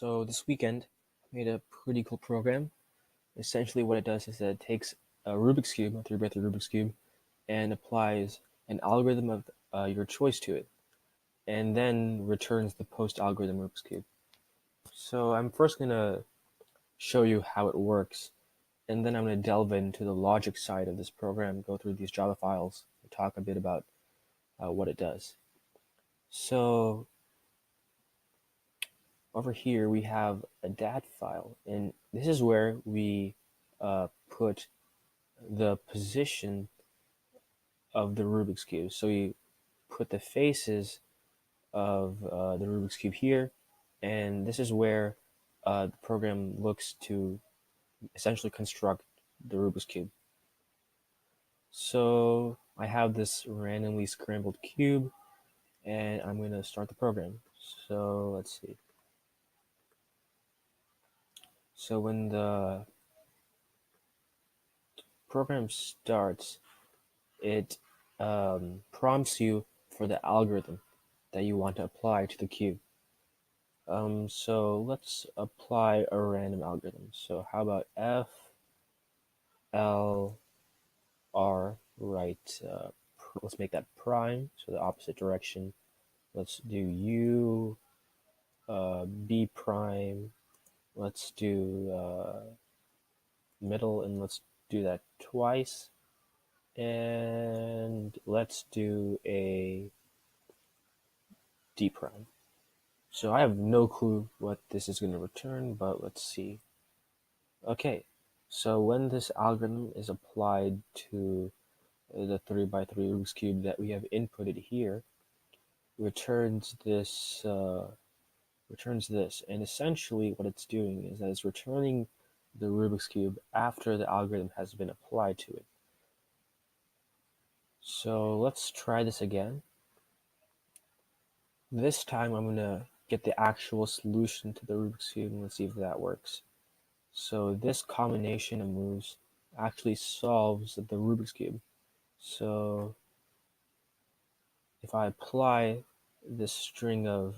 So this weekend, I made a pretty cool program. Essentially, what it does is that it takes a Rubik's Cube, a 3x3 Rubik's Cube, and applies an algorithm of your choice to it, and then returns the post-algorithm Rubik's Cube. So I'm first going to show you how it works, and then I'm going to delve into the logic side of this program, go through these Java files, and talk a bit about what it does. So over here we have a dat file, and this is where we put the position of the Rubik's Cube. So you put the faces of the Rubik's Cube here, and this is where the program looks to essentially construct the Rubik's Cube. So I have this randomly scrambled cube, and I'm going to start the program. So let's see. So when the program starts, it prompts you for the algorithm that you want to apply to the cube. So let's apply a random algorithm. So how about F, L, R, right? Let's make that prime, so the opposite direction. Let's do U, B prime. Let's do middle, and let's do that twice. And let's do a D prime. So I have no clue what this is going to return, but let's see. Okay, so when this algorithm is applied to the 3x3 Rubik's Cube that we have inputted here, returns this, and essentially what it's doing is that it's returning the Rubik's Cube after the algorithm has been applied to it. So let's try this again. This time I'm going to get the actual solution to the Rubik's Cube, and let's see if that works. So this combination of moves actually solves the Rubik's Cube. So if I apply this string of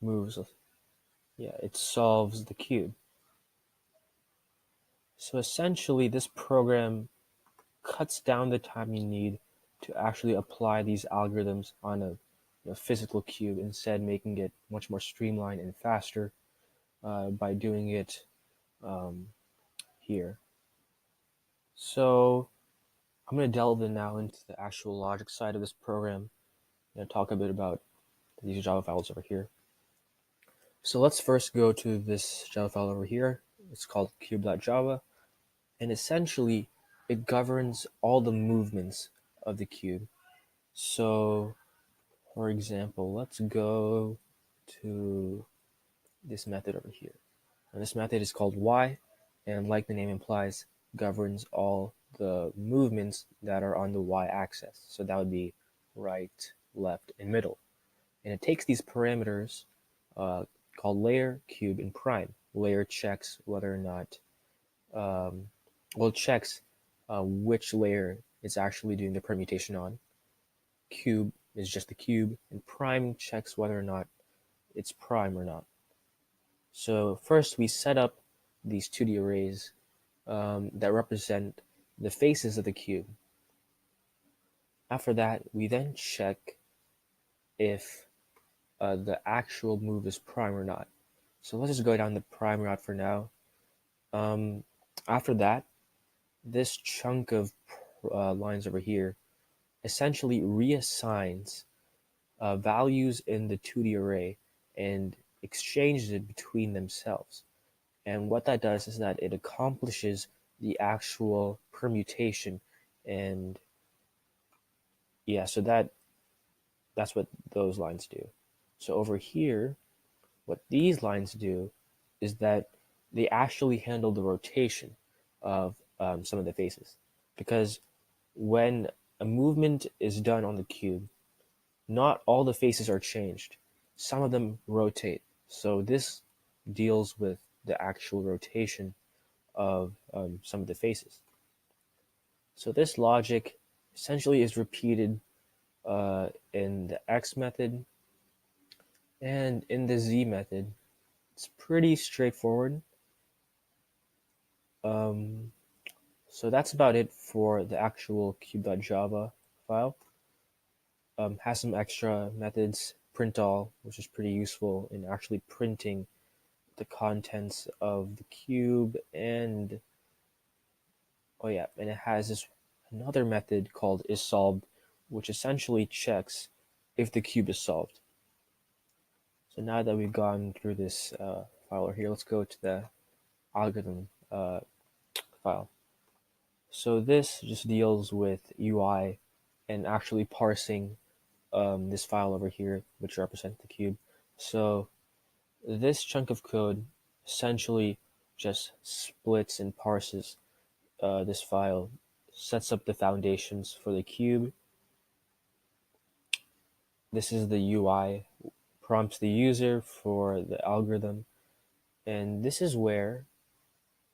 moves, yeah, it solves the cube. So essentially this program cuts down the time you need to actually apply these algorithms on a physical cube, instead making it much more streamlined and faster by doing it here. So I'm going to delve in now into the actual logic side of this program and talk a bit about these Java files over here. So let's first go to this Java file over here. It's called cube.java, and essentially it governs all the movements of the cube. So for example, let's go to this method over here. And this method is called y, and like the name implies, governs all the movements that are on the y-axis. So that would be right, left, and middle. And it takes these parameters called layer, cube, and prime. Layer checks whether or not, checks which layer it's actually doing the permutation on. Cube is just the cube, and prime checks whether or not it's prime or not. So first we set up these 2D arrays that represent the faces of the cube. After that, we then check if the actual move is prime or not. So let's just go down the prime route for now. After that, this chunk of lines over here essentially reassigns values in the 2D array and exchanges it between themselves. And what that does is that it accomplishes the actual permutation, and yeah, so that's what those lines do. So over here, what these lines do is that they actually handle the rotation of some of the faces, because when a movement is done on the cube, not all the faces are changed. Some of them rotate. So this deals with the actual rotation of some of the faces. So this logic essentially is repeated in the X method and in the Z method. It's pretty straightforward. Um, so that's about it for the actual cube.java file. Has some extra methods, print all, which is pretty useful in actually printing the contents of the cube, and oh yeah, and it has this another method called isSolved, which essentially checks if the cube is solved. So now that we've gone through this file here, let's go to the algorithm file. So this just deals with UI and actually parsing this file over here, which represents the cube. So this chunk of code essentially just splits and parses this file, sets up the foundations for the cube. This is the UI, prompts the user for the algorithm, and this is where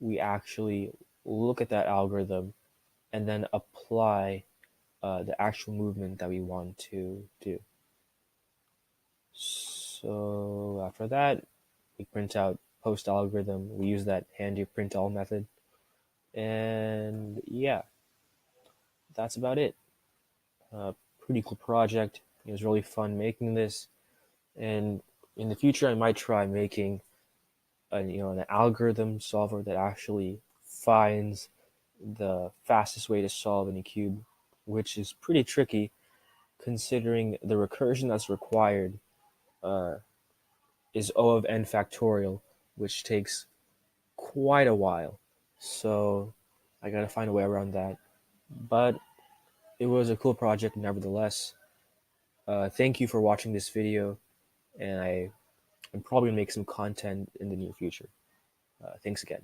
we actually look at that algorithm and then apply the actual movement that we want to do. So after that, we print out post algorithm. We use that handy print all method. And yeah, that's about it. Pretty cool project. It was really fun making this. And in the future, I might try making an algorithm solver that actually finds the fastest way to solve any cube, which is pretty tricky considering the recursion that's required uh, is O of n factorial, which takes quite a while. So I gotta find a way around that. But it was a cool project nevertheless. Thank you for watching this video, and I'm probably gonna make some content in the near future. Thanks again.